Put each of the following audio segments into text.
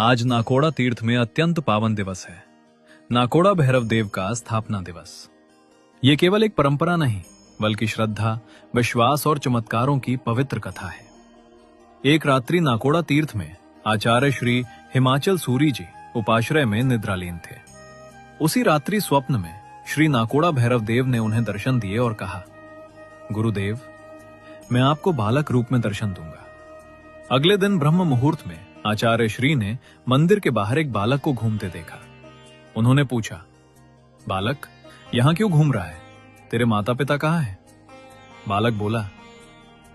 आज नाकोड़ा तीर्थ में अत्यंत पावन दिवस है, नाकोड़ा भैरव देव का स्थापना दिवस। ये केवल एक परंपरा नहीं, बल्कि श्रद्धा, विश्वास और चमत्कारों की पवित्र कथा है। एक रात्रि नाकोड़ा तीर्थ में आचार्य श्री हिमाचल सूरी जी उपाश्रय में निद्रालीन थे। उसी रात्रि स्वप्न में श्री नाकोड़ा भैरव देव ने उन्हें दर्शन दिए और कहा, गुरुदेव, मैं आपको बालक रूप में दर्शन दूंगा। अगले दिन ब्रह्म मुहूर्त में आचार्य श्री ने मंदिर के बाहर एक बालक को घूमते देखा। उन्होंने पूछा, बालक, यहां क्यों घूम रहा है? तेरे माता पिता कहां हैं? बालक बोला,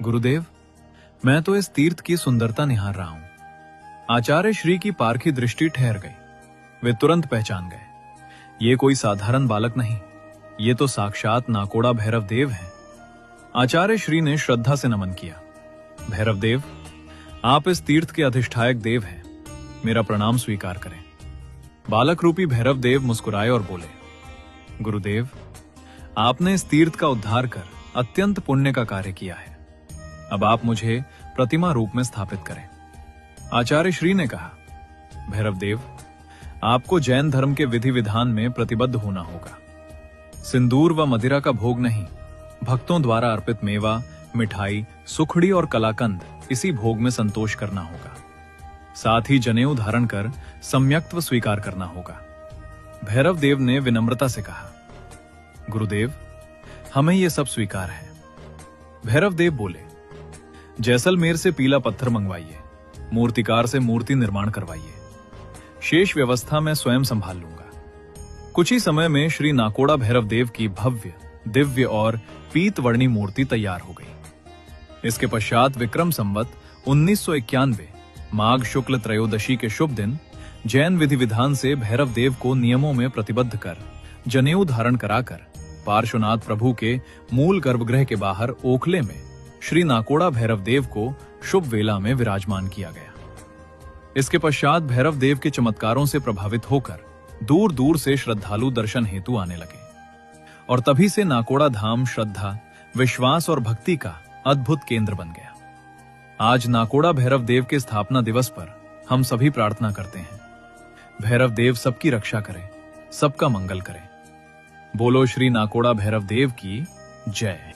गुरुदेव, मैं तो इस तीर्थ की सुंदरता निहार रहा हूं। आचार्य श्री की पारखी दृष्टि ठहर गई। वे तुरंत पहचान गए, ये कोई साधारण बालक नहीं, ये तो साक्षात नाकोड़ा भैरव देव हैं। आचार्य श्री ने श्रद्धा से नमन किया। भैरव देव, आप इस तीर्थ के अधिष्ठायक देव हैं, मेरा प्रणाम स्वीकार करें। बालक रूपी भैरव देव मुस्कुराए और बोले, गुरुदेव, आपने इस तीर्थ का उद्धार कर अत्यंत पुण्य का कार्य किया है। अब आप मुझे प्रतिमा रूप में स्थापित करें। आचार्य श्री ने कहा, भैरव देव, आपको जैन धर्म के विधि विधान में प्रतिबद्ध होना होगा। सिंदूर व मदिरा का भोग नहीं, भक्तों द्वारा अर्पित मेवा, मिठाई, सुखड़ी और कलाकंद, इसी भोग में संतोष करना होगा। साथ ही जनेऊ धारण कर सम्यक्त्व स्वीकार करना होगा। भैरव देव ने विनम्रता से कहा, गुरुदेव, हमें यह सब स्वीकार है। भैरव देव बोले, जैसलमेर से पीला पत्थर मंगवाइए, मूर्तिकार से मूर्ति निर्माण करवाइए, शेष व्यवस्था मैं स्वयं संभाल लूंगा। कुछ ही समय में श्री नाकोड़ा भैरव देव की भव्य, दिव्य और पीतवर्णी मूर्ति तैयार हो गई। इसके पश्चात विक्रम संवत 1991 माघ शुक्ल त्रयोदशी के शुभ दिन जैन विधि विधान से भैरव देव को नियमों में प्रतिबद्ध कर जनेऊ धारण कराकर पार्श्वनाथ प्रभु के मूल गर्भगृह के बाहर ओखले में श्री नाकोड़ा भैरव देव को शुभ वेला में विराजमान किया गया। इसके पश्चात भैरव देव के चमत्कारों से प्रभावित होकर दूर दूर से श्रद्धालु दर्शन हेतु आने लगे और तभी से नाकोड़ा धाम श्रद्धा, विश्वास और भक्ति का अद्भुत केंद्र बन गया। आज नाकोड़ा भैरव देव के स्थापना दिवस पर हम सभी प्रार्थना करते हैं, भैरव देव सबकी रक्षा करें, सबका मंगल करें। बोलो श्री नाकोड़ा भैरव देव की जय।